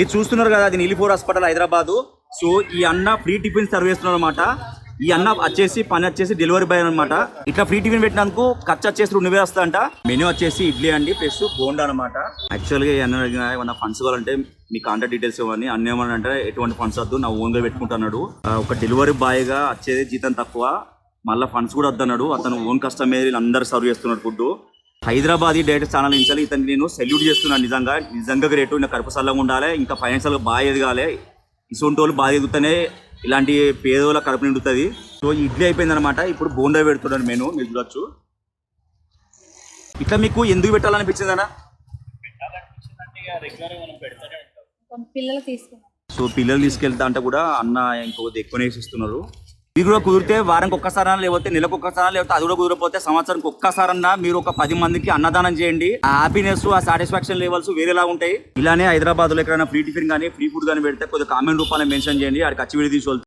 మీరు చూస్తున్నారు కదా, అది నీలిఫోర్ హాస్పిటల్ హైదరాబాద్. సో ఈ అన్న ఫ్రీ టిఫిన్ సర్వ్ చేస్తున్నారు అనమాట. ఈ అన్న వచ్చేసి పని వచ్చేసి డెలివరీ బాయ్ అనమాట. ఇట్లా ఫ్రీ టిఫిన్ పెట్టినందుకు ఖర్చు వచ్చేసి 2,000 వస్తుందంట. మెనూ వచ్చేసి ఇడ్లీ అండి ప్లస్ బోండా అనమాట. యాక్చువల్గా ఈ అన్న ఏమన్నా ఫండ్స్ కావాలంటే మీ కాంటాక్ట్ డీటెయిల్స్ ఇవ్వని. అన్న ఏమన్నా ఎటువంటి ఫండ్స్ వద్దు, నా ఓన్ గా పెట్టుకుంటున్నాడు. ఒక డెలివరీ బాయ్ గా వచ్చేది జీతం తక్కువ, మళ్ళీ ఫండ్స్ కూడా వద్దన్నాడు. అతను ఓన్ కస్టమర్ అందరు సర్వ్ చేస్తున్నాడు ఫుడ్. హైదరాబాద్ డైరెక్ట్ ఛానల్ నుంచి ఇతను నేను సెల్యూట్ చేస్తున్నాను. నిజంగా గ్రేట్. ఇంకా కడుపు సల్లంగా ఉండాలి, ఇంకా ఫైనాన్షియల్గా బాగా ఎదగాలి. ఇటువంటి వాళ్ళు బాగా ఎదుగుతానే ఇలాంటి పేదోళ్ళ కడుపు నిండుతుంది. సో ఇడ్లీ అయిపోయింది అనమాట. ఇప్పుడు బోండా పెడుతున్నాను మెను, మీరు చూడొచ్చు. ఇట్లా మీకు ఎందుకు పెట్టాలనిపించిందనా? సో పిల్లలు తీసుకెళ్తా అంటే కూడా అన్న ఇంకొకటి ఎక్కువనే ఇస్తున్నారు. ఇది కూడా కుదిరితే వారానికి ఒక్కసారన్నా, లేకపోతే నెలకు ఒక్కసారి, లేకపోతే అది కూడా కుదిరిపోతే సంవత్సరానికి ఒక్కసారన్నా మీరు ఒక 10 మందికి అన్నదానం చేయండి. ఆ హ్యాపీనెస్, ఆ సాటిస్ఫాక్షన్ లెవెల్స్ వేరేలా ఉంటాయి. ఇలానే హైదరాబాద్ లో ఎక్కడైనా ఫ్రీ టిఫిన్ కానీ ఫ్రీ ఫుడ్ కానీ పెడితే కొద్దిగా కామెంట్ రూపాయలు మెన్షన్ చేయండి. అక్కడికి వచ్చి వీడియో తీసుకోవాలి.